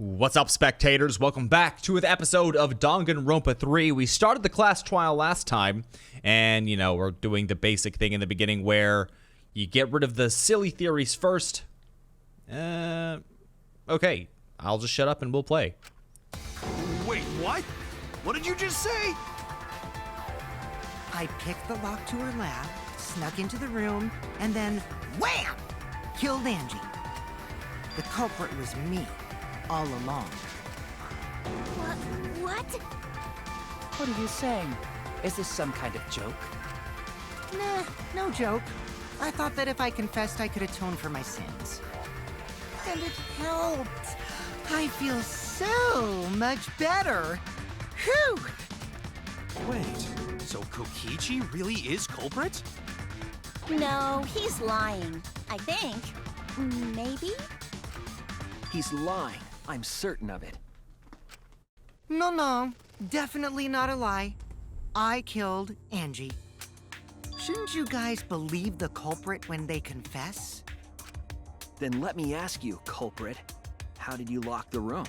What's up, spectators? Welcome back to an episode of Danganronpa 3. We started the class trial last time, and, we're doing the basic thing in the beginning where you get rid of the silly theories first. Okay, I'll just shut up and we'll play. Wait, what? What did you just say? I picked the lock to her lab, snuck into the room, and then, wham! Killed Angie. The culprit was me, all along. What? What are you saying? Is this some kind of joke? Nah, no joke. I thought that if I confessed, I could atone for my sins. And it helped. I feel so much better. Whew! Wait, so Kokichi really is culprit? No, he's lying. I think. Maybe? He's lying. I'm certain of it. No, definitely not a lie. I killed Angie. Shouldn't you guys believe the culprit when they confess? Then let me ask you, culprit. How did you lock the room?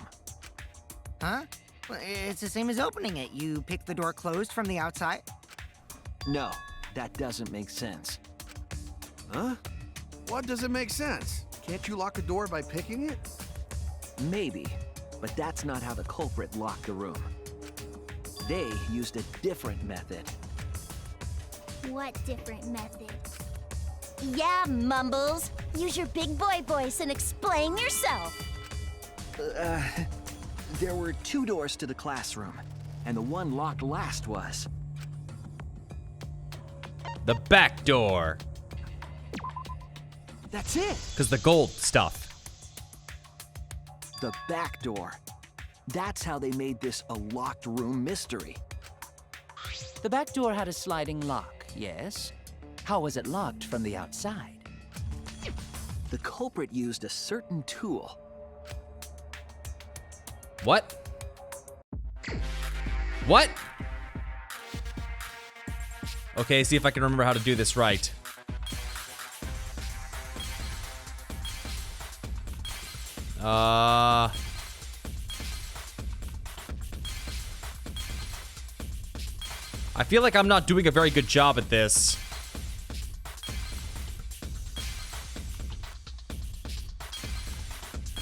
Huh? Well, it's the same as opening it. You pick the door closed from the outside. No, that doesn't make sense. Huh? What doesn't make sense? Can't you lock a door by picking it? Maybe, but that's not how the culprit locked the room. They used a different method. What different method? Yeah, Mumbles. Use your big boy voice and explain yourself. There were two doors to the classroom, and the one locked last was... The back door. That's it! Because the gold stuff. The back door. That's how they made this a locked room mystery. The back door had a sliding lock, yes? How was it locked from the outside? The culprit used a certain tool. What? What? Okay, see if I can remember how to do this right. I feel like I'm not doing a very good job at this.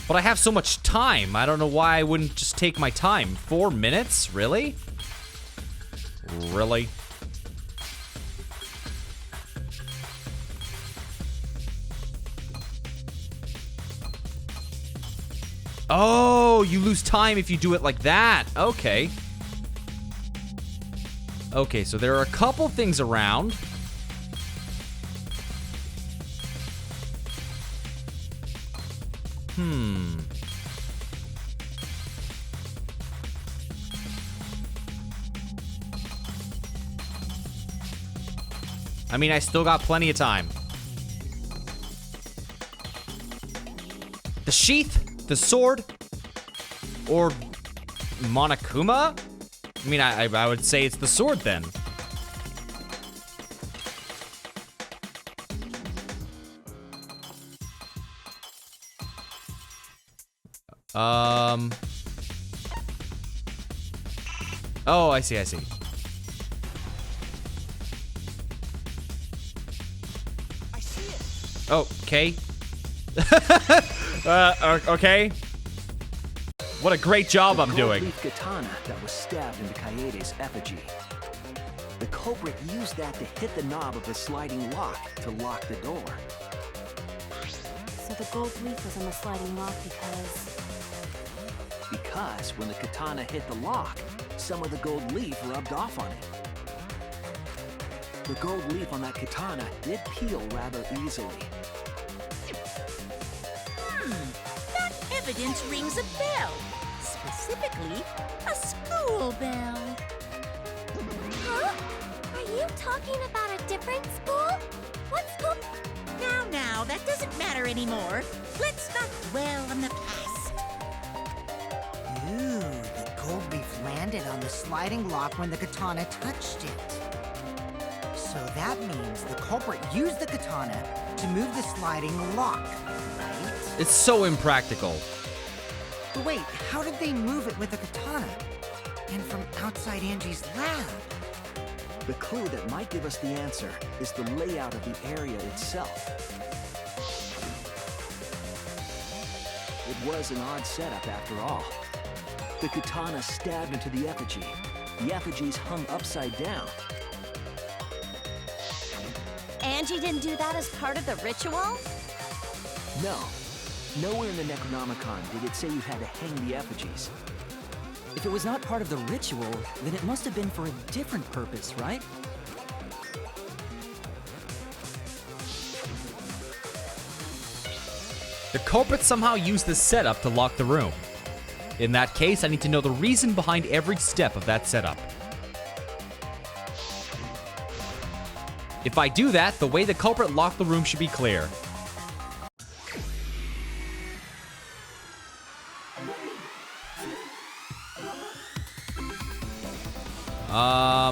But I have so much time. I don't know why I wouldn't just take my time. 4 minutes? Really? Really? Oh, you lose time if you do it like that. Okay. Okay, so there are a couple things around. I mean, I still got plenty of time. The sheath? The sword? Or Monokuma? I mean, I would say it's the sword then. Oh, I see. I see it! Okay. Okay. What a great job I'm doing. The gold leaf katana that was stabbed into Kaede's effigy. The culprit used that to hit the knob of the sliding lock to lock the door. So the gold leaf was on the sliding lock Because when the katana hit the lock, some of the gold leaf rubbed off on it. The gold leaf on that katana did peel rather easily. That evidence rings a bell. Specifically, a school bell. Huh? Are you talking about a different school? What school? Now, that doesn't matter anymore. Let's not dwell on the past. Ooh, the gold leaf landed on the sliding lock when the katana touched it. So that means the culprit used the katana to move the sliding lock, right? It's so impractical. But wait, how did they move it with a katana? And from outside Angie's lab? The clue that might give us the answer is the layout of the area itself. It was an odd setup after all. The katana stabbed into the effigy. The effigy's hung upside down. Angie didn't do that as part of the ritual? No. Nowhere in the Necronomicon did it say you had to hang the effigies. If it was not part of the ritual, then it must have been for a different purpose, right? The culprit somehow used this setup to lock the room. In that case, I need to know the reason behind every step of that setup. If I do that, the way the culprit locked the room should be clear.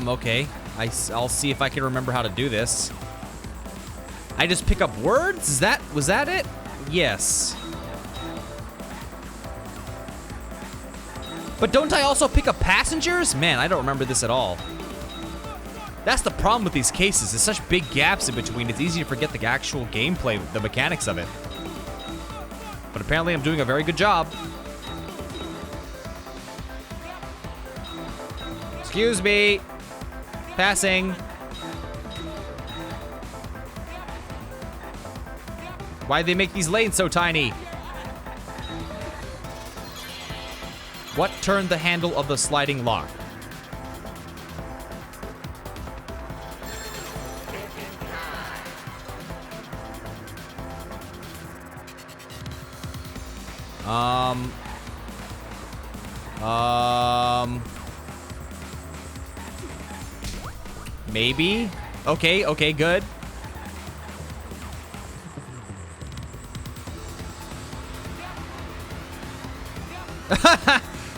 Okay. I'll see if I can remember how to do this. I just pick up words? Was that it? Yes. But don't I also pick up passengers? Man, I don't remember this at all. That's the problem with these cases. There's such big gaps in between. It's easy to forget the actual gameplay, the mechanics of it. But apparently I'm doing a very good job. Excuse me. Passing. Why'd they make these lanes so tiny? What turned the handle of the sliding lock? Maybe? Okay, good.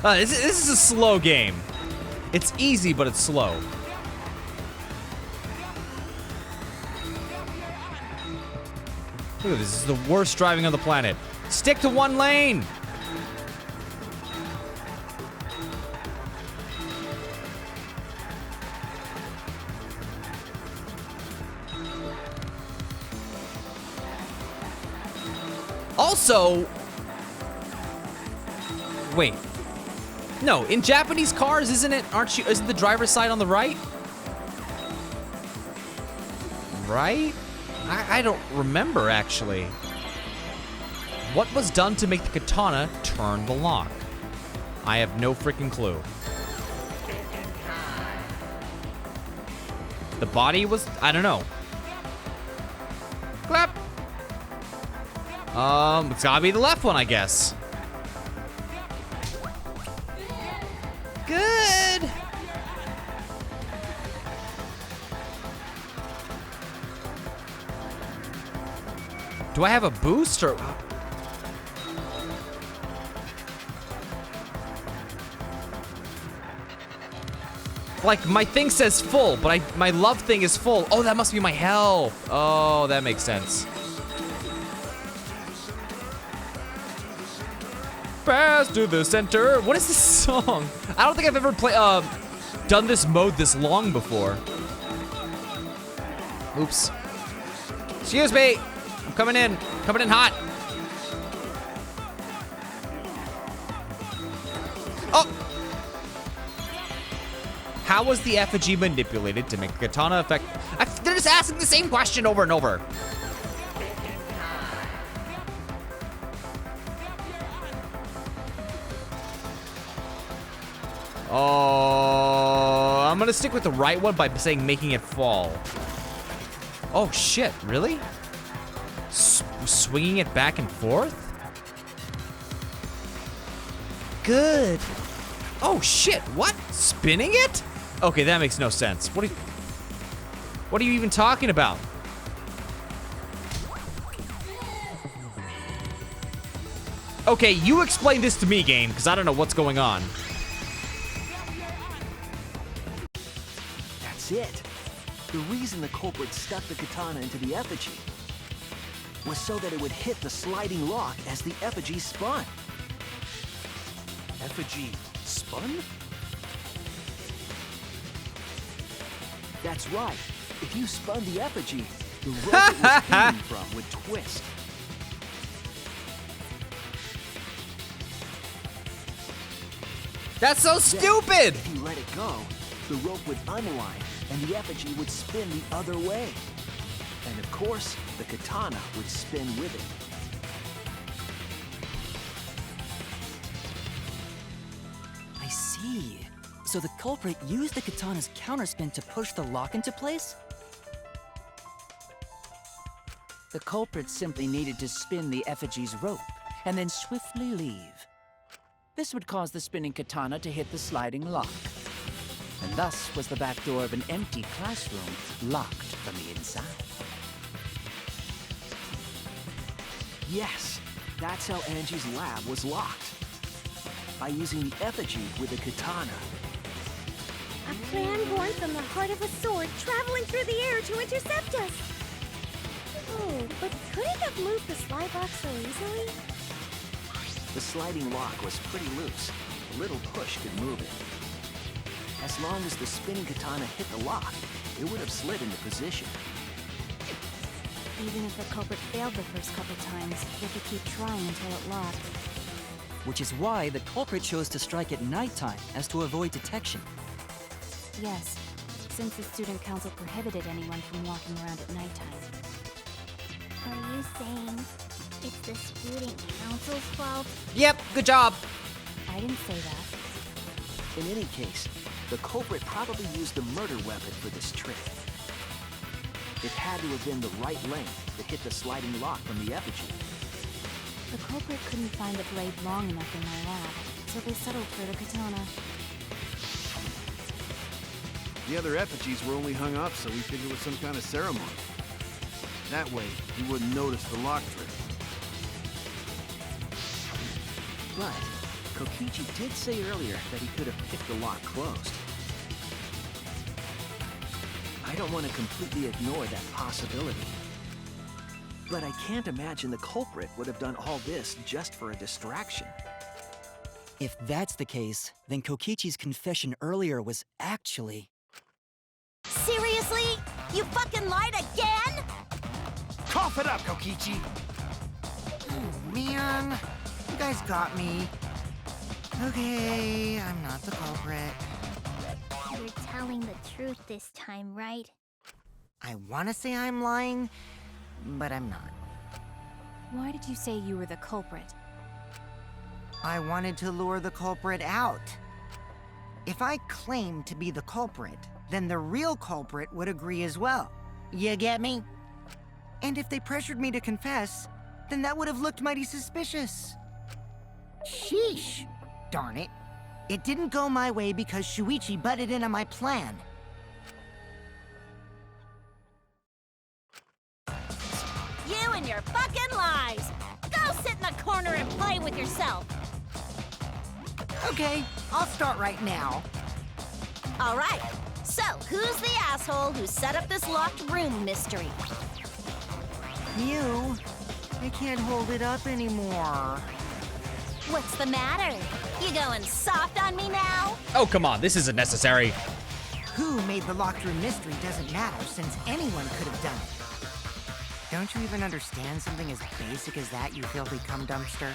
This is a slow game. It's easy, but it's slow. Look at this. This is the worst driving on the planet. Stick to one lane. Also, wait. No, in Japanese cars, isn't the driver's side on the right? Right? I don't remember, actually. What was done to make the katana turn the lock? I have no freaking clue. The body was, I don't know. Clap. It's gotta be the left one, I guess. Good. Do I have a boost or? Like, my thing says full, but my love thing is full. Oh, that must be my health. Oh, that makes sense. Pass to the center. What is this song? I don't think I've ever done this mode this long before. Oops. Excuse me. I'm coming in hot. Oh! How was the effigy manipulated to make the katana effect? They're just asking the same question over and over. Oh, I'm gonna stick with the right one by saying making it fall. Oh shit, really? Swinging it back and forth? Good. Oh shit, what? Spinning it? Okay, that makes no sense. What are you even talking about? Okay, you explain this to me, game, because I don't know what's going on. That's it. The reason the culprit stuck the katana into the effigy was so that it would hit the sliding lock as the effigy spun. effigy spun? That's right. If you spun the effigy, the rope it was hanging from would twist. That's so Then, stupid! if you let it go, the rope would unwind and the effigy would spin the other way. And of course, the katana would spin with it. I see. So the culprit used the katana's counterspin to push the lock into place? The culprit simply needed to spin the effigy's rope and then swiftly leave. This would cause the spinning katana to hit the sliding lock. And thus was the back door of an empty classroom locked from the inside. Yes, that's how Angie's lab was locked. By using the effigy with a katana. A plan born from the heart of a sword traveling through the air to intercept us. Oh, but could it have moved the slide lock so easily? The sliding lock was pretty loose. A little push could move it. As long as the spinning katana hit the lock, it would have slid into position. Even if the culprit failed the first couple times, they could keep trying until it locked. Which is why the culprit chose to strike at nighttime, as to avoid detection. Yes, since the student council prohibited anyone from walking around at nighttime. Are you saying it's the student council's fault? Yep, good job. I didn't say that. In any case, the culprit probably used the murder weapon for this trick. It had to have been the right length to hit the sliding lock from the effigy. The culprit couldn't find the blade long enough in my lab, so they settled for the katana. The other effigies were only hung up so we figured it was some kind of ceremony. That way, we wouldn't notice the lock trick. But Kokichi did say earlier that he could have picked the lock closed. I don't want to completely ignore that possibility. But I can't imagine the culprit would have done all this just for a distraction. If that's the case, then Kokichi's confession earlier was actually... Seriously? You fucking lied again? Cough it up, Kokichi! Oh, man. You guys got me. Okay, I'm not the culprit. You're telling the truth this time, right? I want to say I'm lying, but I'm not. Why did you say you were the culprit? I wanted to lure the culprit out. If I claimed to be the culprit, then the real culprit would agree as well. You get me? And if they pressured me to confess, then that would have looked mighty suspicious. Sheesh. Darn it. It didn't go my way because Shuichi butted in on my plan. You and your fucking lies! Go sit in the corner and play with yourself! Okay, I'll start right now. Alright, so who's the asshole who set up this locked room mystery? You. I can't hold it up anymore. What's the matter? You going soft on me now? Oh, come on, this isn't necessary. Who made the locked room mystery doesn't matter since anyone could have done it. Don't you even understand something as basic as that, you filthy cum dumpster?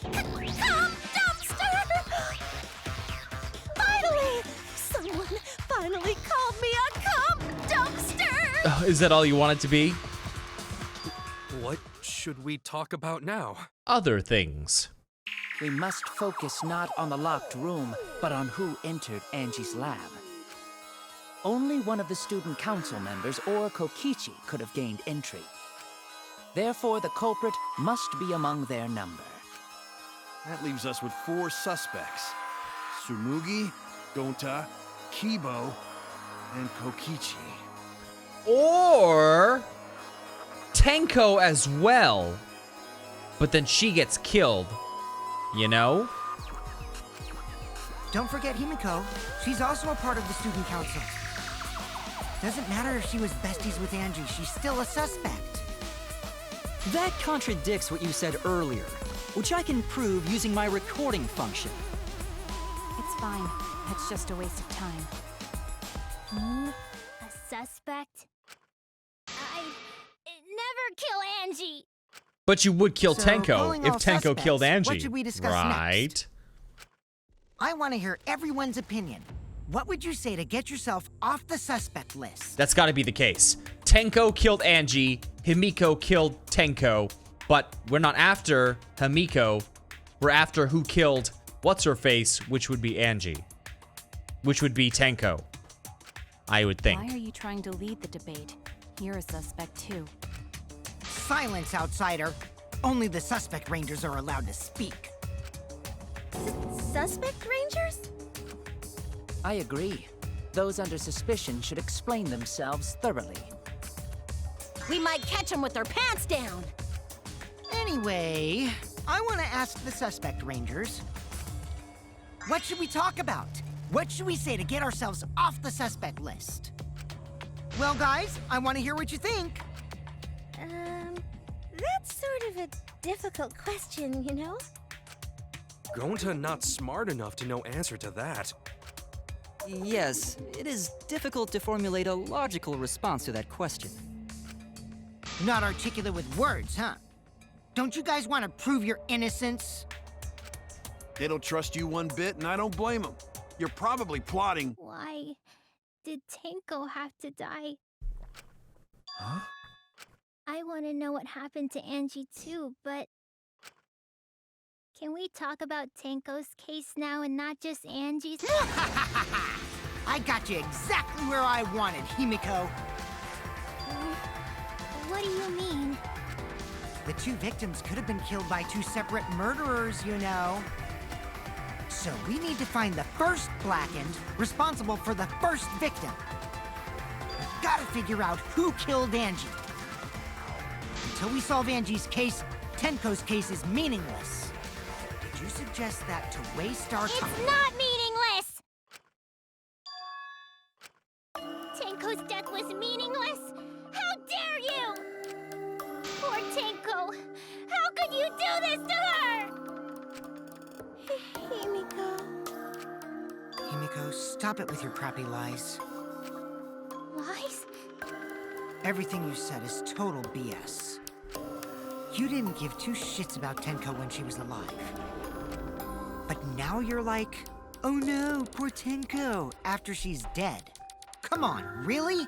Cum dumpster! Finally! Someone finally called me a cum dumpster! Is that all you want it to be? What should we talk about now? Other things. We must focus not on the locked room, but on who entered Angie's lab. Only one of the student council members or Kokichi could have gained entry. Therefore, the culprit must be among their number. That leaves us with 4 suspects. Tsumugi, Gonta, Kibo, and Kokichi. Or Tenko as well. But then she gets killed. You know? Don't forget Himiko. She's also a part of the student council. Doesn't matter if she was besties with Angie, she's still a suspect. That contradicts what you said earlier. which I can prove using my recording function. It's fine. It's just a waste of time. Me? A suspect? I'd never kill Angie! But you would kill So, Tenko calling if all Tenko killed suspects, Angie. what should we discuss right? next? I want to hear everyone's opinion. What would you say to get yourself off the suspect list? That's got to be the case. Tenko killed Angie, Himiko killed Tenko, but we're not after Himiko. We're after who killed What's-Her-Face, which would be Angie. Which would be Tenko, I would think. Why are you trying to lead the debate? You're a suspect too. Silence, outsider. Only the suspect rangers are allowed to speak. Suspect rangers? I agree. Those under suspicion should explain themselves thoroughly. We might catch them with their pants down! Anyway, I want to ask the suspect rangers. What should we talk about? What should we say to get ourselves off the suspect list? Well, guys, I want to hear what you think. That's sort of a difficult question, you know? Gonta not smart enough to know answer to that. Yes, it is difficult to formulate a logical response to that question. Not articulate with words, huh? Don't you guys want to prove your innocence? They don't trust you one bit, and I don't blame them. You're probably plotting. Why did Tenko have to die? Huh? I want to know what happened to Angie too, but... Can we talk about Tenko's case now and not just Angie's? I got you exactly where I wanted, Himiko. What do you mean? The two victims could have been killed by two separate murderers, you know. So we need to find the first Blackened responsible for the first victim. We've got to figure out who killed Angie. Until we solve Angie's case, Tenko's case is meaningless. Did you suggest that to waste our time? It's not meaningless! Tenko's death was meaningless? How dare you! Poor Tenko! How could you do this to her? Himiko... Himiko, stop it with your crappy lies. Lies? Everything you said is total BS. You didn't give two shits about Tenko when she was alive. But now you're like, oh no, poor Tenko, after she's dead. Come on, really?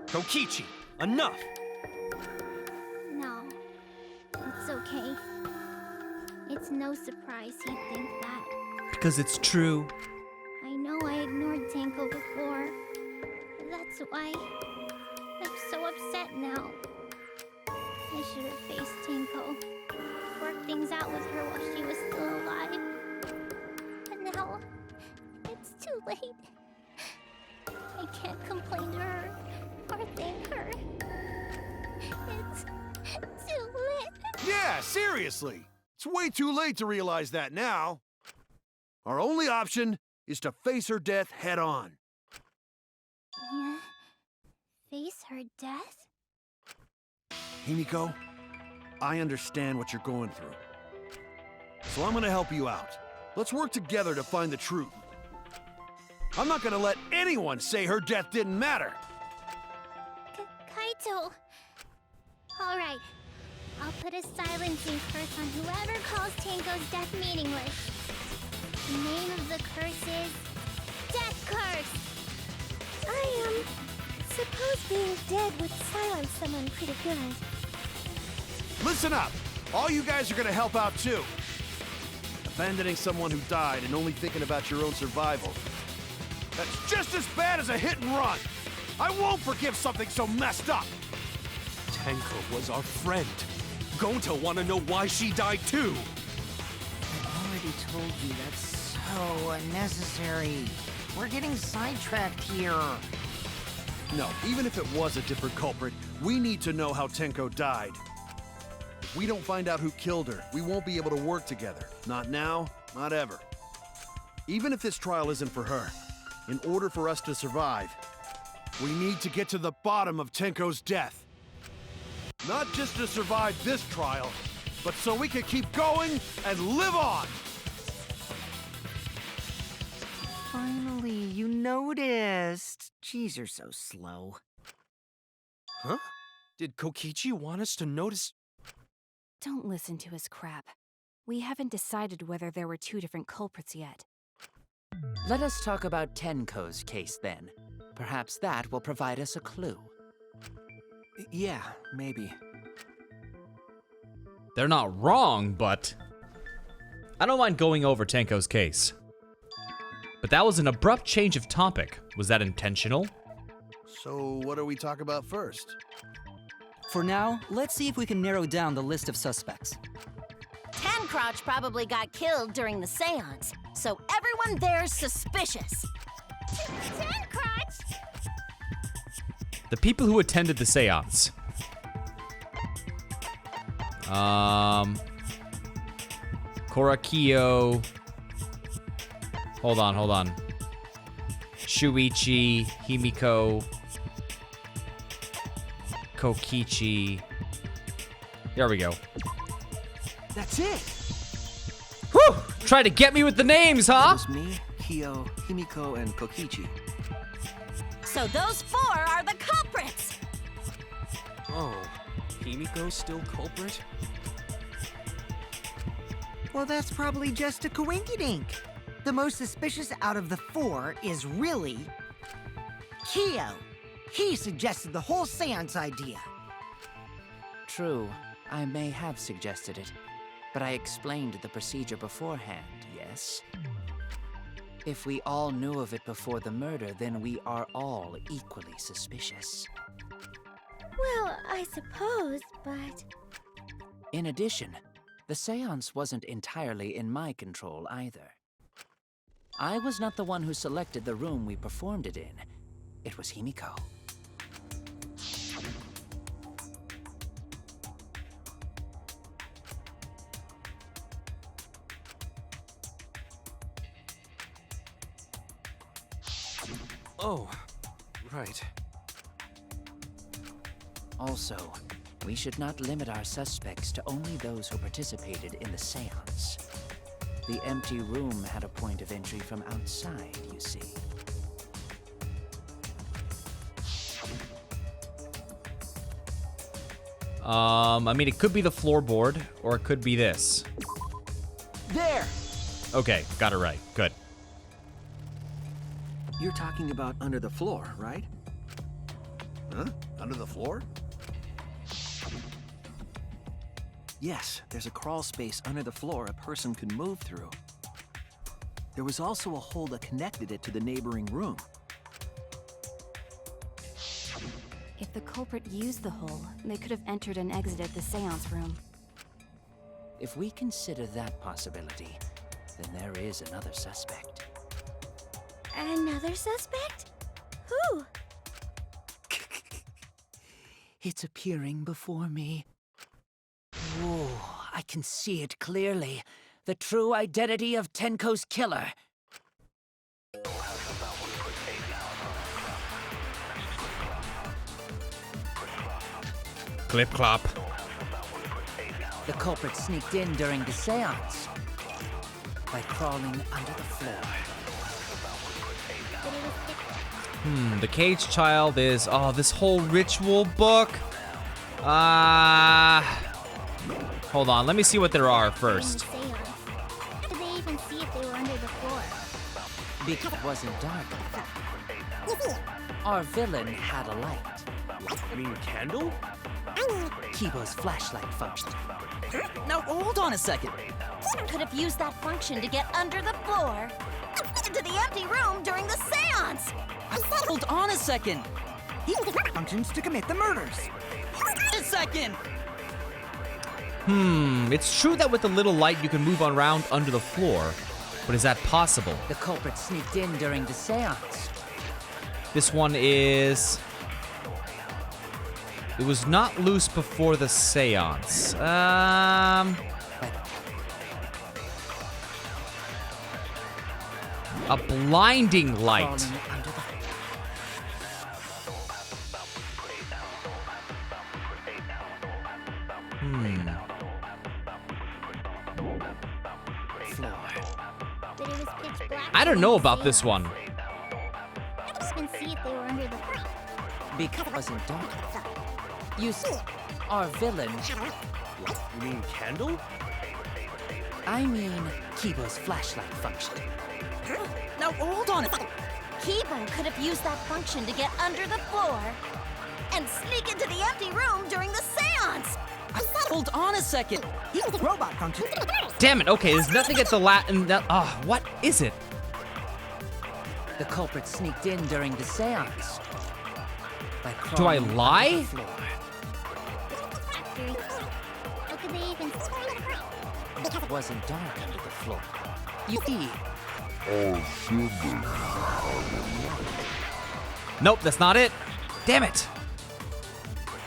Kokichi, enough! No. It's okay. It's no surprise he'd think that. Because it's true. I know I ignored Tenko before. That's why I'm so upset now. I should have faced Tenko, worked things out with her while she was still alive. But now, it's too late. I can't complain to her or thank her. It's too late. Yeah, seriously. It's way too late to realize that now. Our only option is to face her death head on. Yeah. Face her death? Himiko, I understand what you're going through. So I'm gonna help you out. Let's work together to find the truth. I'm not gonna let anyone say her death didn't matter. Kaito. All right. I'll put a silencing curse on whoever calls Tenko's death meaningless. The name of the curse is Death Curse. I suppose being dead would silence someone pretty good. Listen up! All you guys are gonna help out too. Abandoning someone who died and only thinking about your own survival. That's just as bad as a hit and run. I won't forgive something so messed up. Tenko was our friend. Gonta wanna know why she died too. I already told you that's so unnecessary. We're getting sidetracked here. No, even if it was a different culprit, we need to know how Tenko died. If we don't find out who killed her, we won't be able to work together. Not now, not ever. Even if this trial isn't for her, in order for us to survive, we need to get to the bottom of Tenko's death. Not just to survive this trial, but so we can keep going and live on! Finally, you noticed. Jeez, you're so slow. Huh? Did Kokichi want us to notice? Don't listen to his crap. We haven't decided whether there were two different culprits yet. Let us talk about Tenko's case then. Perhaps that will provide us a clue. Yeah, maybe. They're not wrong, but I don't mind going over Tenko's case. But that was an abrupt change of topic. Was that intentional? So, what do we talk about first? For now, let's see if we can narrow down the list of suspects. Tancrotch probably got killed during the seance, so everyone there's suspicious. Tancrotch! The people who attended the seance. Korakio. Hold on. Shuichi, Himiko, Kokichi. There we go. That's it! Whew! Try to get me with the names, It huh? was me, Kyo, Himiko, and Kokichi. So those four are the culprits! Oh, Himiko's still culprit? Well, that's probably just a coinkydink. The most suspicious out of the four is really Kyo. He suggested the whole seance idea. True, I may have suggested it, but I explained the procedure beforehand, yes? If we all knew of it before the murder, then we are all equally suspicious. Well, I suppose, but... In addition, the seance wasn't entirely in my control either. I was not the one who selected the room we performed it in. It was Himiko. Oh, right. Also, we should not limit our suspects to only those who participated in the seance. The empty room had a point of entry from outside, you see. I mean, it could be the floorboard, or it could be this. There! Okay, got it right. Good. You're talking about under the floor, right? Huh? Under the floor? Yes, there's a crawl space under the floor a person could move through. There was also a hole that connected it to the neighboring room. If the culprit used the hole, they could have entered and exited the seance room. If we consider that possibility, then there is another suspect. Another suspect? Who? It's appearing before me. Whoa, I can see it clearly. The true identity of Tenko's killer. Clip clop. The culprit sneaked in during the seance by crawling under the floor. The cage child is... Oh, this whole ritual book. Hold on, let me see what there are first. How did they even see if they were under the floor? Because it wasn't dark. Our villain had a light. I mean, candle? Kibo's flashlight function. Now, hold on a second. Could have used that function to get under the floor into the empty room during the seance. Hold on a second. He functions to commit the murders. A second. It's true that with the little light you can move around under the floor, but is that possible? The culprit sneaked in during the seance. This one is... It was not loose before the seance. A blinding light. Crawling under the... I don't know about this one. Even see if they were under the floor. Because it wasn't dark. You see, our villain. You mean Candle? I mean, Kibo's flashlight function. Now, hold on a second. Kibo could have used that function to get under the floor and sneak into the empty room during the seance. Hold on a second. Robot function. Damn it. Okay, there's nothing at the what is it? The culprit sneaked in during the seance. By Do I crawling under lie? the floor. How could they even... Because it wasn't dark under the floor. You see, Nope, that's not it. Damn it.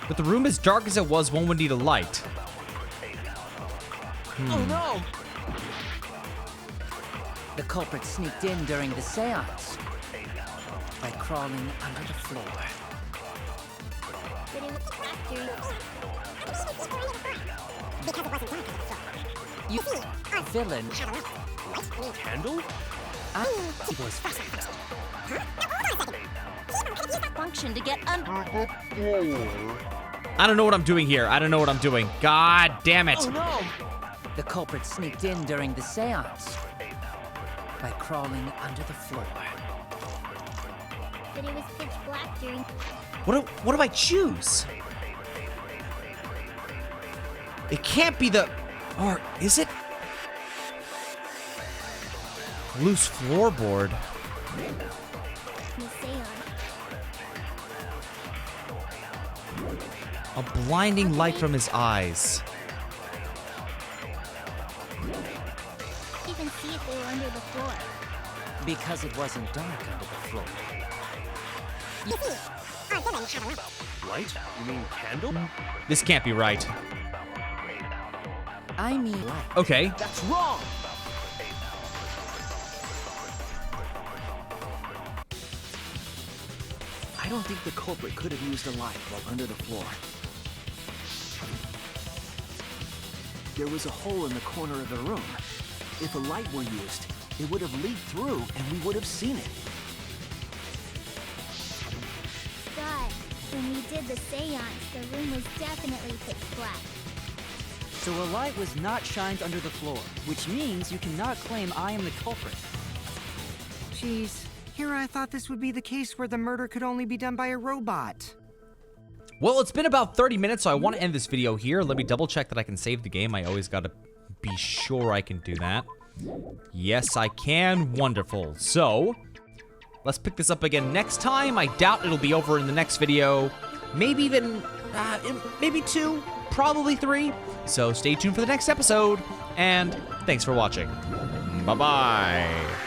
But the room as dark as it was, one would need a light. oh no! The culprit sneaked in during the seance. By crawling under the floor. But it was after... Because it wasn't dark under the floor. You villain. Candle? It was Function to get under. I don't know what I'm doing here. I don't know what I'm doing. God damn it. oh no! The culprit sneaked in during the seance. By crawling under the floor. But it was pitch black during... What do I choose? It can't be the... Or is it? Loose floorboard. the seance. A blinding light from his eyes. Even see if they were under the floor. Because it wasn't dark under the floor. Light? You mean candle? This can't be right. I mean light. Okay. That's wrong! I don't think the culprit could have used a light while under the floor. There was a hole in the corner of the room. If a light were used, it would have leaked through and we would have seen it. But when we did the seance, the room was definitely pitch black. So a light was not shined under the floor, which means you cannot claim I am the culprit. Jeez, here I thought this would be the case where the murder could only be done by a robot. Well, it's been about 30 minutes, so I want to end this video here. Let me double check that I can save the game. I always got to be sure I can do that. Yes, I can. Wonderful. So, let's pick this up again next time. I doubt it'll be over in the next video. Maybe even, maybe 2, probably 3. So stay tuned for the next episode, and thanks for watching. Bye-bye.